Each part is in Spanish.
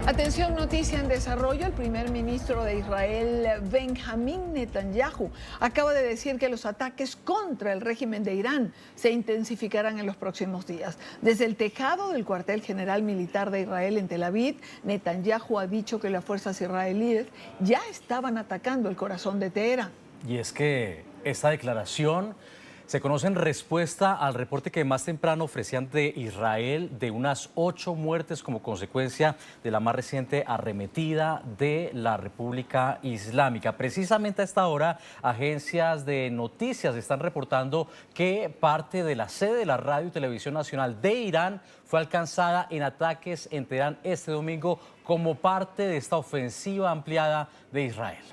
Atención, noticia en desarrollo. El primer ministro de Israel, Benjamín Netanyahu, acaba de decir que los ataques contra el régimen de Irán se intensificarán en los próximos días. Desde el tejado del cuartel general militar de Israel en Tel Aviv, Netanyahu ha dicho que las fuerzas israelíes ya estaban atacando el corazón de Teherán. Y es que esta declaración se conoce en respuesta al reporte que más temprano ofrecían de Israel de unas 8 muertes como consecuencia de la más reciente arremetida de la República Islámica. Precisamente a esta hora, agencias de noticias están reportando que parte de la sede de la Radio y Televisión Nacional de Irán fue alcanzada en ataques en Teherán este domingo como parte de esta ofensiva ampliada de Israel.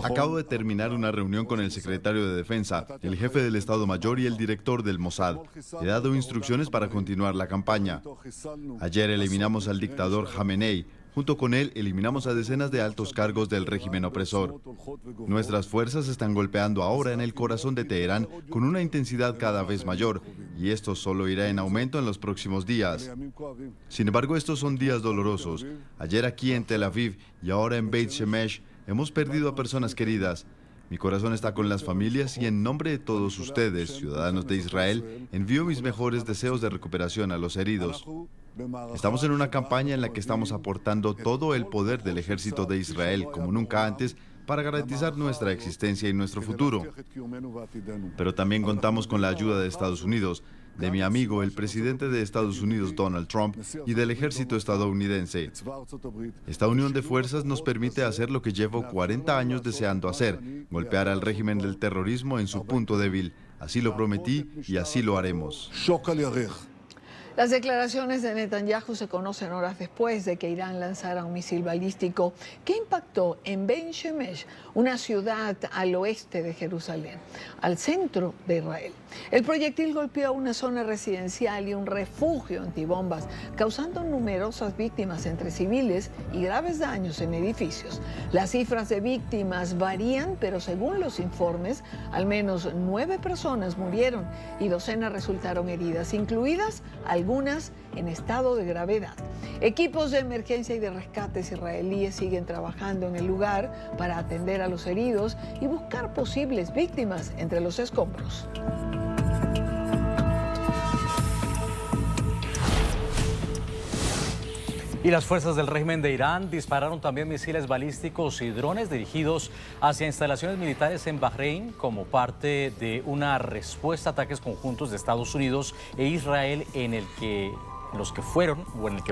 Acabo de terminar una reunión con el secretario de Defensa, el jefe del Estado Mayor y el director del Mossad. He dado instrucciones para continuar la campaña. Ayer eliminamos al dictador Jamenei. Junto con él, eliminamos a decenas de altos cargos del régimen opresor. Nuestras fuerzas están golpeando ahora en el corazón de Teherán con una intensidad cada vez mayor, y esto solo irá en aumento en los próximos días. Sin embargo, estos son días dolorosos. Ayer aquí en Tel Aviv y ahora en Beit Shemesh hemos perdido a personas queridas. Mi corazón está con las familias y en nombre de todos ustedes, ciudadanos de Israel, envío mis mejores deseos de recuperación a los heridos. Estamos en una campaña en la que estamos aportando todo el poder del ejército de Israel como nunca antes para garantizar nuestra existencia y nuestro futuro. Pero también contamos con la ayuda de Estados Unidos, de mi amigo, el presidente de Estados Unidos, Donald Trump, y del ejército estadounidense. Esta unión de fuerzas nos permite hacer lo que llevo 40 años deseando hacer, golpear al régimen del terrorismo en su punto débil. Así lo prometí y así lo haremos. Las declaraciones de Netanyahu se conocen horas después de que Irán lanzara un misil balístico que impactó en Beit Shemesh, una ciudad al oeste de Jerusalén, al centro de Israel. El proyectil golpeó una zona residencial y un refugio antibombas, causando numerosas víctimas entre civiles y graves daños en edificios. Las cifras de víctimas varían, pero según los informes, al menos 9 personas murieron y docenas resultaron heridas, incluidas algunas en estado de gravedad. Equipos de emergencia y de rescates israelíes siguen trabajando en el lugar para atender a los heridos y buscar posibles víctimas entre los escombros. Y las fuerzas del régimen de Irán dispararon también misiles balísticos y drones dirigidos hacia instalaciones militares en Bahrein como parte de una respuesta a ataques conjuntos de Estados Unidos e Israel en el que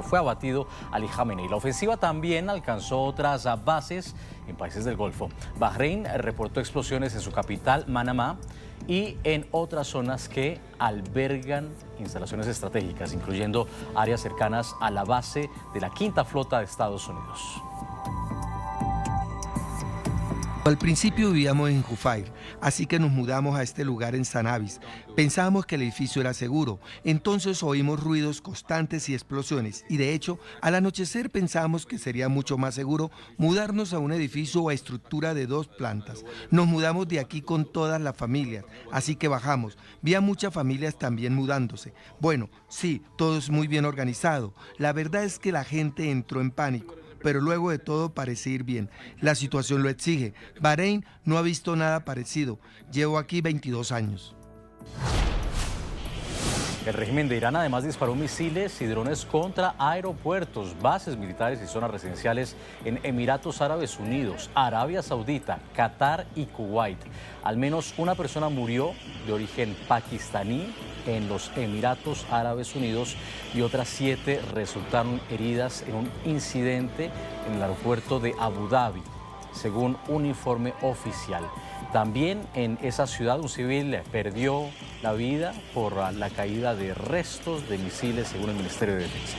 fue abatido Ali Khamenei. La ofensiva también alcanzó otras bases en países del Golfo. Bahrein reportó explosiones en su capital, Manamá, y en otras zonas que albergan instalaciones estratégicas, incluyendo áreas cercanas a la base de la Quinta Flota de Estados Unidos. Al principio vivíamos en Jufair, así que nos mudamos a este lugar en Sanavis. Pensábamos que el edificio era seguro, entonces oímos ruidos constantes y explosiones, y de hecho, al anochecer pensábamos que sería mucho más seguro mudarnos a un edificio o a estructura de 2 plantas. Nos mudamos de aquí con todas las familias, así que bajamos. Vi a muchas familias también mudándose. Bueno, sí, todo es muy bien organizado. La verdad es que la gente entró en pánico, pero luego de todo parece ir bien. La situación lo exige. Bahrein no ha visto nada parecido. Llevo aquí 22 años. El régimen de Irán además disparó misiles y drones contra aeropuertos, bases militares y zonas residenciales en Emiratos Árabes Unidos, Arabia Saudita, Qatar y Kuwait. Al menos una persona murió de origen pakistaní en los Emiratos Árabes Unidos y otras 7 resultaron heridas en un incidente en el aeropuerto de Abu Dhabi, según un informe oficial. También en esa ciudad un civil perdió la vida por la caída de restos de misiles, según el Ministerio de Defensa.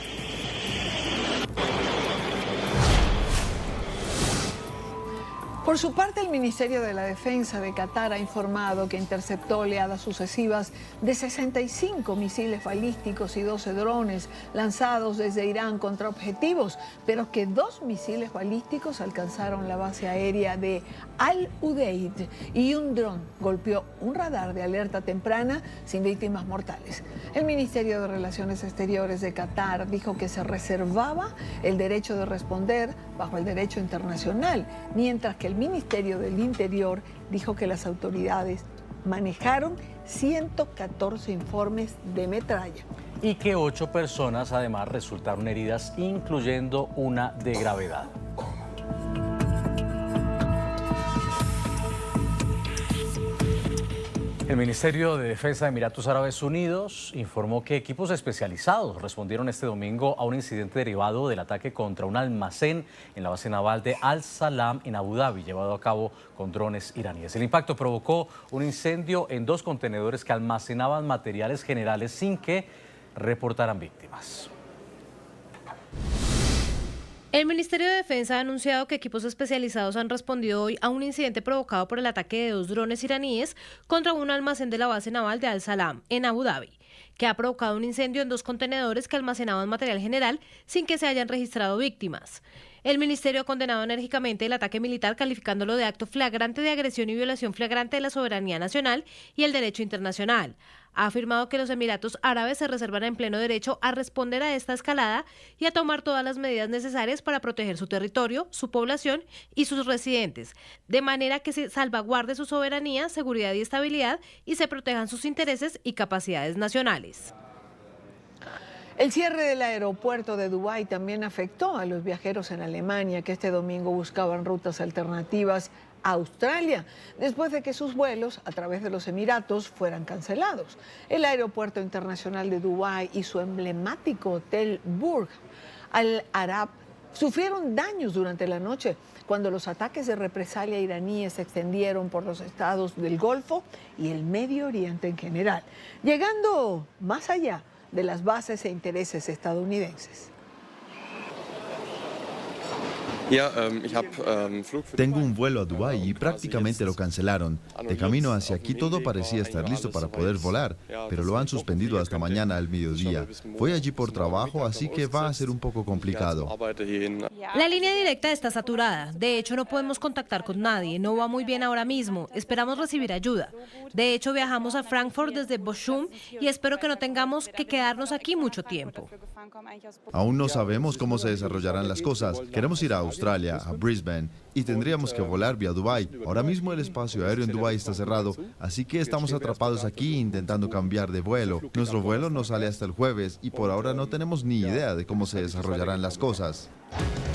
Por su parte, el Ministerio de la Defensa de Qatar ha informado que interceptó oleadas sucesivas de 65 misiles balísticos y 12 drones lanzados desde Irán contra objetivos, pero que 2 misiles balísticos alcanzaron la base aérea de Al Udeid y un dron golpeó un radar de alerta temprana sin víctimas mortales. El Ministerio de Relaciones Exteriores de Qatar dijo que se reservaba el derecho de responder bajo el derecho internacional, mientras que el Ministerio del Interior dijo que las autoridades manejaron 114 informes de metralla. Y que 8 personas además resultaron heridas, incluyendo una de gravedad. El Ministerio de Defensa de Emiratos Árabes Unidos informó que equipos especializados respondieron este domingo a un incidente derivado del ataque contra un almacén en la base naval de Al Salam en Abu Dhabi, llevado a cabo con drones iraníes. El impacto provocó un incendio en 2 contenedores que almacenaban materiales generales sin que reportaran víctimas. El Ministerio de Defensa ha anunciado que equipos especializados han respondido hoy a un incidente provocado por el ataque de 2 drones iraníes contra un almacén de la base naval de Al Salam, en Abu Dhabi, que ha provocado un incendio en 2 contenedores que almacenaban material general sin que se hayan registrado víctimas. El ministerio ha condenado enérgicamente el ataque militar, calificándolo de acto flagrante de agresión y violación flagrante de la soberanía nacional y el derecho internacional. Ha afirmado que los Emiratos Árabes se reservan en pleno derecho a responder a esta escalada y a tomar todas las medidas necesarias para proteger su territorio, su población y sus residentes, de manera que se salvaguarde su soberanía, seguridad y estabilidad y se protejan sus intereses y capacidades nacionales. El cierre del aeropuerto de Dubái también afectó a los viajeros en Alemania que este domingo buscaban rutas alternativas a Australia, después de que sus vuelos a través de los Emiratos fueran cancelados. El aeropuerto internacional de Dubái y su emblemático hotel Burj Al Arab sufrieron daños durante la noche cuando los ataques de represalia iraníes se extendieron por los estados del Golfo y el Medio Oriente en general, llegando más allá de las bases e intereses estadounidenses. Tengo un vuelo a Dubái y prácticamente lo cancelaron. De camino hacia aquí todo parecía estar listo para poder volar, pero lo han suspendido hasta mañana al mediodía. Voy allí por trabajo, así que va a ser un poco complicado. La línea directa está saturada. De hecho, no podemos contactar con nadie. No va muy bien ahora mismo. Esperamos recibir ayuda. De hecho, viajamos a Frankfurt desde Bochum y espero que no tengamos que quedarnos aquí mucho tiempo. Aún no sabemos cómo se desarrollarán las cosas. Queremos ir a Australia, a Brisbane, y tendríamos que volar vía Dubái. Ahora mismo el espacio aéreo en Dubái está cerrado, así que estamos atrapados aquí intentando cambiar de vuelo. Nuestro vuelo no sale hasta el jueves y por ahora no tenemos ni idea de cómo se desarrollarán las cosas.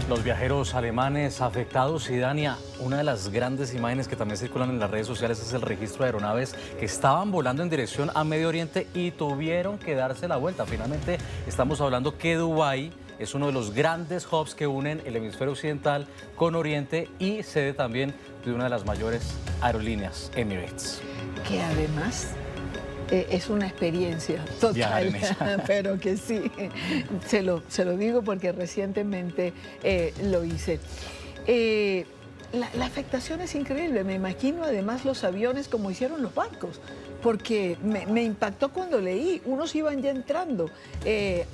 Los viajeros alemanes afectados, y Dania, una de las grandes imágenes que también circulan en las redes sociales es el registro de aeronaves que estaban volando en dirección a Medio Oriente y tuvieron que darse la vuelta. Finalmente estamos hablando que Dubái es uno de los grandes hubs que unen el hemisferio occidental con Oriente y sede también de una de las mayores aerolíneas, Emirates. Que además es una experiencia total, pero que sí, se lo digo porque recientemente lo hice. La afectación es increíble, me imagino además los aviones como hicieron los barcos, porque me impactó cuando leí, unos iban ya entrando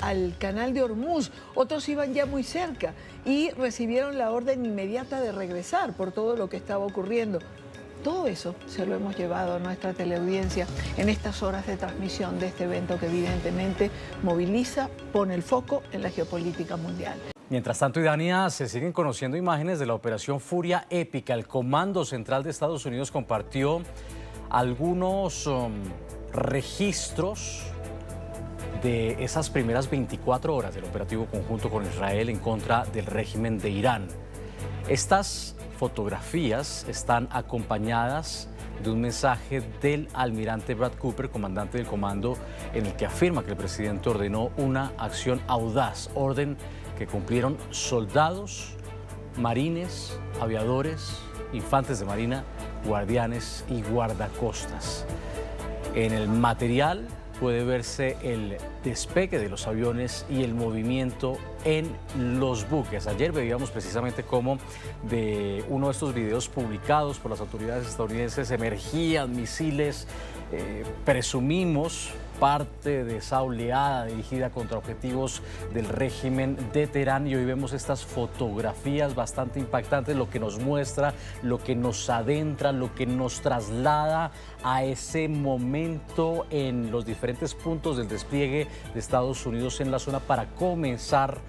al canal de Hormuz, otros iban ya muy cerca y recibieron la orden inmediata de regresar por todo lo que estaba ocurriendo. Todo eso se lo hemos llevado a nuestra teleaudiencia en estas horas de transmisión de este evento que evidentemente moviliza, pone el foco en la geopolítica mundial. Mientras tanto, Idania, se siguen conociendo imágenes de la operación Furia Épica. El Comando Central de Estados Unidos compartió algunos registros de esas primeras 24 horas del operativo conjunto con Israel en contra del régimen de Irán. Estas fotografías están acompañadas de un mensaje del almirante Brad Cooper, comandante del comando, en el que afirma que el presidente ordenó una acción audaz, orden que cumplieron soldados, marines, aviadores, infantes de marina, guardianes y guardacostas. En el material puede verse el despegue de los aviones y el movimiento en los buques. Ayer veíamos precisamente cómo de uno de estos videos publicados por las autoridades estadounidenses emergían misiles, presumimos, parte de esa oleada dirigida contra objetivos del régimen de Teherán, y hoy vemos estas fotografías bastante impactantes, lo que nos muestra, lo que nos adentra, lo que nos traslada a ese momento en los diferentes puntos del despliegue de Estados Unidos en la zona para comenzar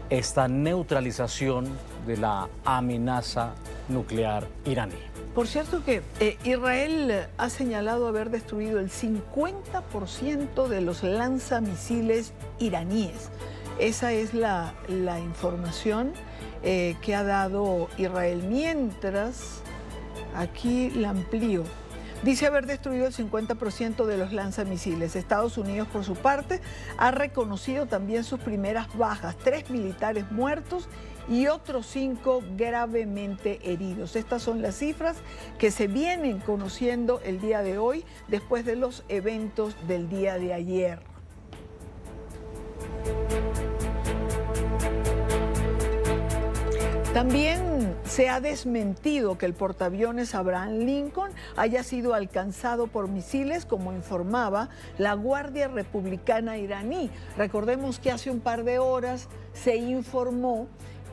esta neutralización de la amenaza nuclear iraní. Por cierto que Israel ha señalado haber destruido el 50% de los lanzamisiles iraníes. Esa es la información que ha dado Israel. Mientras, aquí la amplío. Dice haber destruido el 50% de los lanzamisiles. Estados Unidos, por su parte, ha reconocido también sus primeras bajas, 3 militares muertos y otros 5 gravemente heridos. Estas son las cifras que se vienen conociendo el día de hoy después de los eventos del día de ayer. También se ha desmentido que el portaaviones Abraham Lincoln haya sido alcanzado por misiles, como informaba la Guardia Republicana iraní. Recordemos que hace un par de horas se informó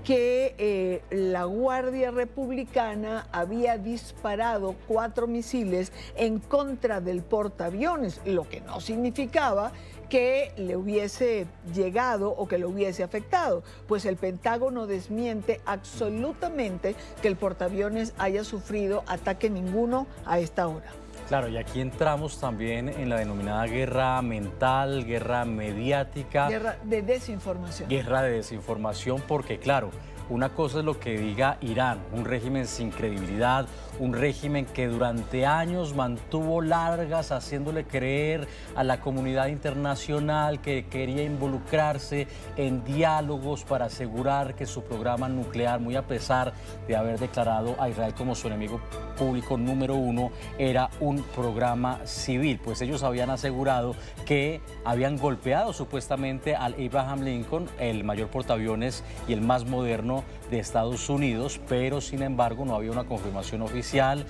que la Guardia Republicana había disparado 4 misiles en contra del portaaviones, lo que no significaba que le hubiese llegado o que le hubiese afectado, pues el Pentágono desmiente absolutamente que el portaaviones haya sufrido ataque ninguno a esta hora. Claro, y aquí entramos también en la denominada guerra mental, guerra mediática. Guerra de desinformación. Guerra de desinformación, porque claro, una cosa es lo que diga Irán, un régimen sin credibilidad, un régimen que durante años mantuvo largas haciéndole creer a la comunidad internacional que quería involucrarse en diálogos para asegurar que su programa nuclear, muy a pesar de haber declarado a Israel como su enemigo público número 1, era un programa civil, pues ellos habían asegurado que habían golpeado supuestamente al Abraham Lincoln, el mayor portaaviones y el más moderno de Estados Unidos, pero sin embargo no había una confirmación oficial,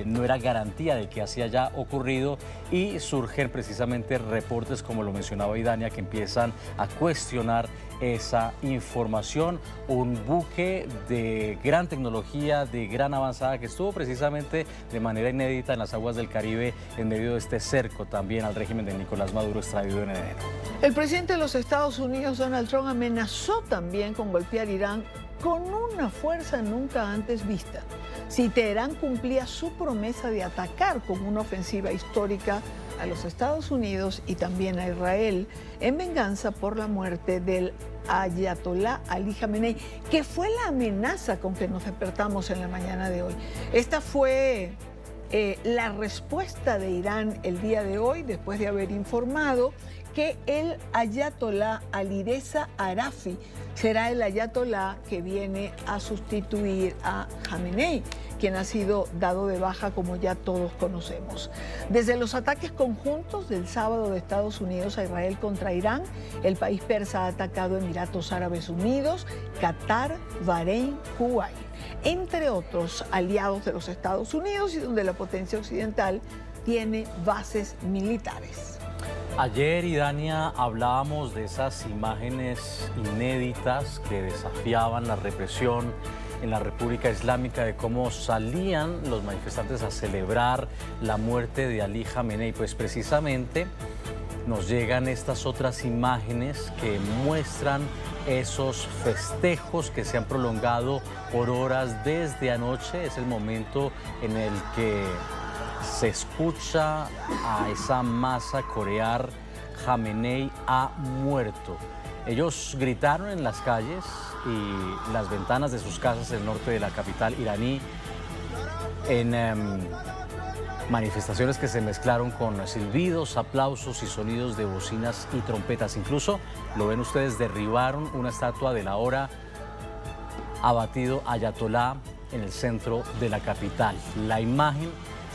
no era garantía de que así haya ocurrido, y surgen precisamente reportes, como lo mencionaba Idania, que empiezan a cuestionar esa información. Un buque de gran tecnología, de gran avanzada, que estuvo precisamente de manera inédita en las aguas del Caribe en medio de este cerco también al régimen de Nicolás Maduro extraído en enero. El presidente de los Estados Unidos, Donald Trump, amenazó también con golpear Irán con una fuerza nunca antes vista si Teherán cumplía su promesa de atacar con una ofensiva histórica a los Estados Unidos y también a Israel en venganza por la muerte del Ayatolá Ali Jamenei, que fue la amenaza con que nos despertamos en la mañana de hoy. Esta fue la respuesta de Irán el día de hoy, después de haber informado que el Ayatolá Alireza Arafi será el ayatolá que viene a sustituir a Jamenei, quien ha sido dado de baja, como ya todos conocemos. Desde los ataques conjuntos del sábado de Estados Unidos a Israel contra Irán, el país persa ha atacado Emiratos Árabes Unidos, Qatar, Bahrein, Kuwait, entre otros aliados de los Estados Unidos, y donde la potencia occidental tiene bases militares. Ayer, Idania, hablábamos de esas imágenes inéditas que desafiaban la represión en la República Islámica, de cómo salían los manifestantes a celebrar la muerte de Ali Jamenei. Pues precisamente nos llegan estas otras imágenes que muestran esos festejos que se han prolongado por horas desde anoche. Es el momento en el que se escucha a esa masa corear: Jamenei ha muerto. Ellos gritaron en las calles y las ventanas de sus casas del norte de la capital iraní, en manifestaciones que se mezclaron con silbidos, aplausos y sonidos de bocinas y trompetas. Incluso, lo ven ustedes, derribaron una estatua del ahora abatido ayatolá en el centro de la capital. La imagen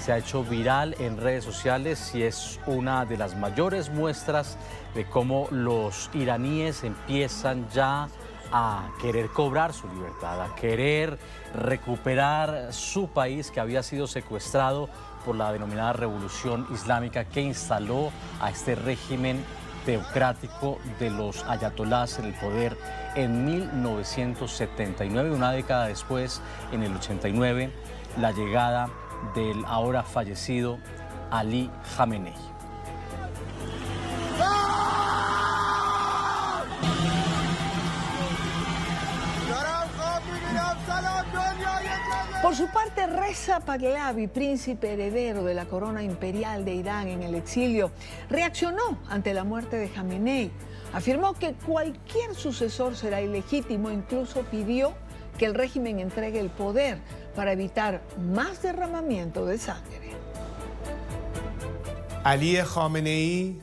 se ha hecho viral en redes sociales y es una de las mayores muestras de cómo los iraníes empiezan ya a querer cobrar su libertad, a querer recuperar su país que había sido secuestrado por la denominada Revolución Islámica que instaló a este régimen teocrático de los ayatolás en el poder en 1979, una década después, en el 89, la llegada del ahora fallecido Ali Khamenei. Por su parte, Reza Pahlavi, príncipe heredero de la corona imperial de Irán en el exilio, reaccionó ante la muerte de Khamenei. Afirmó que cualquier sucesor será ilegítimo, incluso pidió que el régimen entregue el poder para evitar más derramamiento de sangre. Ali Khamenei,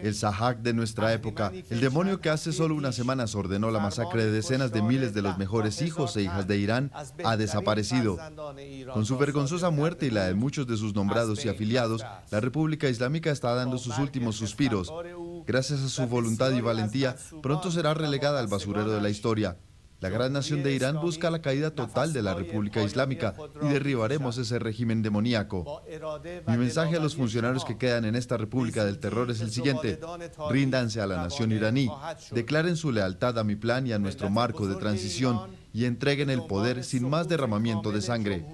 el Sahak de nuestra época, el demonio que hace solo unas semanas ordenó la masacre de decenas de miles de los mejores hijos e hijas de Irán, ha desaparecido. Con su vergonzosa muerte y la de muchos de sus nombrados y afiliados, la República Islámica está dando sus últimos suspiros. Gracias a su voluntad y valentía, pronto será relegada al basurero de la historia. La gran nación de Irán busca la caída total de la República Islámica y derribaremos ese régimen demoníaco. Mi mensaje a los funcionarios que quedan en esta República del Terror es el siguiente: ríndanse a la nación iraní, declaren su lealtad a mi plan y a nuestro marco de transición y entreguen el poder sin más derramamiento de sangre.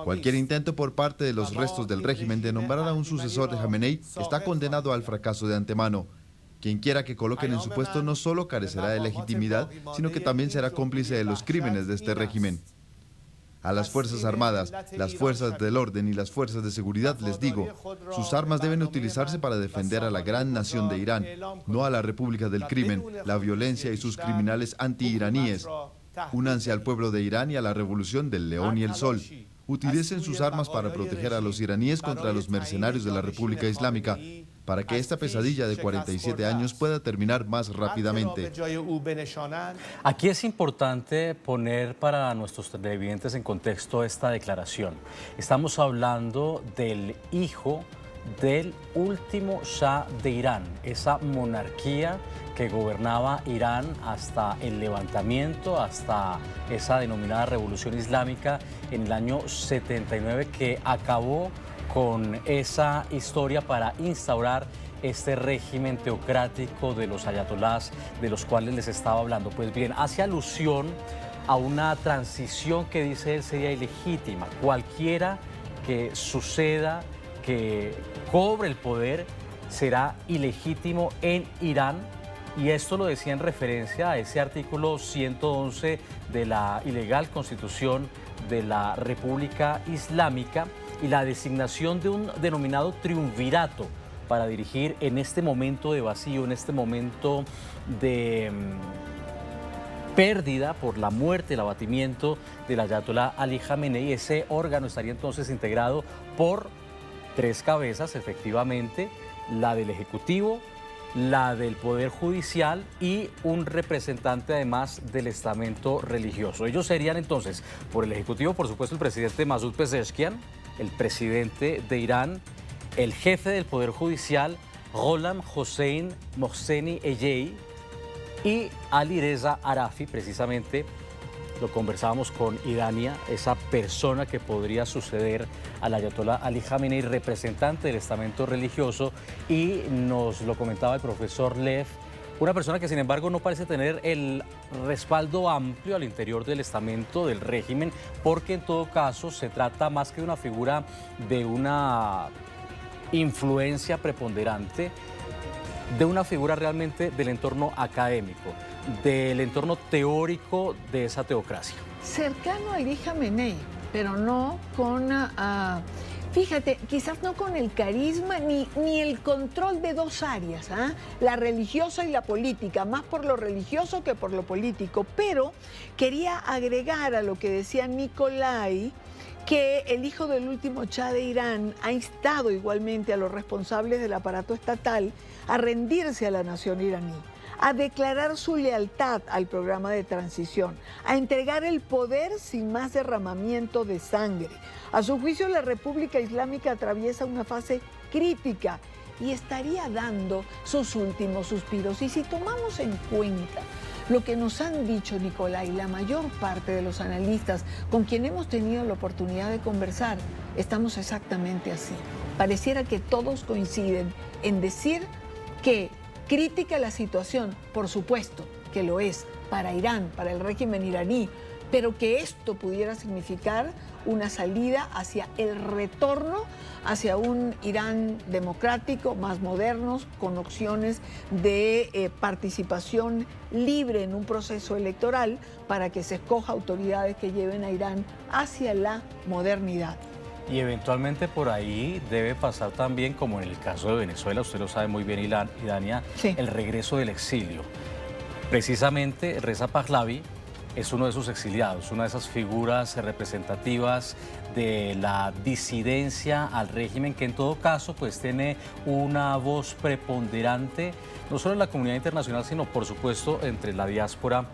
Cualquier intento por parte de los restos del régimen de nombrar a un sucesor de Khamenei está condenado al fracaso de antemano. Quien quiera que coloquen en su puesto no solo carecerá de legitimidad, sino que también será cómplice de los crímenes de este régimen. A las Fuerzas Armadas, las Fuerzas del Orden y las Fuerzas de Seguridad les digo, sus armas deben utilizarse para defender a la gran nación de Irán, no a la República del Crimen, la violencia y sus criminales anti-iraníes. Únanse al pueblo de Irán y a la revolución del León y el Sol. Utilicen sus armas para proteger a los iraníes contra los mercenarios de la República Islámica, para que esta pesadilla de 47 años pueda terminar más rápidamente. Aquí es importante poner para nuestros televidentes en contexto esta declaración. Estamos hablando del hijo del último Shah de Irán, esa monarquía que gobernaba Irán hasta el levantamiento, hasta esa denominada Revolución Islámica en el año 79, que acabó con esa historia para instaurar este régimen teocrático de los ayatolás de los cuales les estaba hablando. Pues bien, hace alusión a una transición que dice él sería ilegítima. Cualquiera que suceda, que cobre el poder, será ilegítimo en Irán. Y esto lo decía en referencia a ese artículo 111 de la ilegal Constitución de la República Islámica y la designación de un denominado triunvirato para dirigir en este momento de vacío, en este momento de pérdida por la muerte, el abatimiento del ayatolá Ali Khamenei. Ese órgano estaría entonces integrado por 3 cabezas, efectivamente, la del Ejecutivo, la del Poder Judicial y un representante además del estamento religioso. Ellos serían entonces, por el Ejecutivo, por supuesto, el presidente Masoud Pezeshkian, el presidente de Irán, el jefe del Poder Judicial, Gholam Hossein Mohseni Ejei, y Ali Reza Arafi, precisamente, lo conversábamos con Idania, esa persona que podría suceder al ayatolá Ali Khamenei, representante del estamento religioso, y nos lo comentaba el profesor Lev, una persona que sin embargo no parece tener el respaldo amplio al interior del estamento del régimen, porque en todo caso se trata más que de una figura de una influencia preponderante, de una figura realmente del entorno académico, del entorno teórico de esa teocracia. Cercano a Ali Khamenei, pero no con, fíjate, quizás no con el carisma ni el control de 2 áreas, la religiosa y la política, más por lo religioso que por lo político, pero quería agregar a lo que decía Nicolai que el hijo del último Shah de Irán ha instado igualmente a los responsables del aparato estatal a rendirse a la nación iraní, a declarar su lealtad al programa de transición, a entregar el poder sin más derramamiento de sangre. A su juicio, la República Islámica atraviesa una fase crítica y estaría dando sus últimos suspiros. Y si tomamos en cuenta lo que nos han dicho, Nicolai, la mayor parte de los analistas con quien hemos tenido la oportunidad de conversar, estamos exactamente así. Pareciera que todos coinciden en decir que crítica la situación, por supuesto que lo es, para Irán, para el régimen iraní, pero que esto pudiera significar una salida hacia el retorno hacia un Irán democrático, más moderno, con opciones de participación libre en un proceso electoral para que se escoja autoridades que lleven a Irán hacia la modernidad. Y eventualmente por ahí debe pasar también, como en el caso de Venezuela, usted lo sabe muy bien, Idania, sí, el regreso del exilio. Precisamente Reza Pahlavi es uno de esos exiliados, una de esas figuras representativas de la disidencia al régimen, que en todo caso pues tiene una voz preponderante, no solo en la comunidad internacional, sino por supuesto entre la diáspora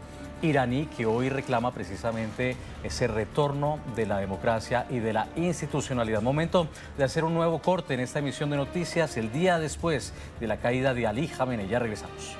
iraní, que hoy reclama precisamente ese retorno de la democracia y de la institucionalidad. Momento de hacer un nuevo corte en esta emisión de noticias el día después de la caída de Ali Jamenei. Ya regresamos.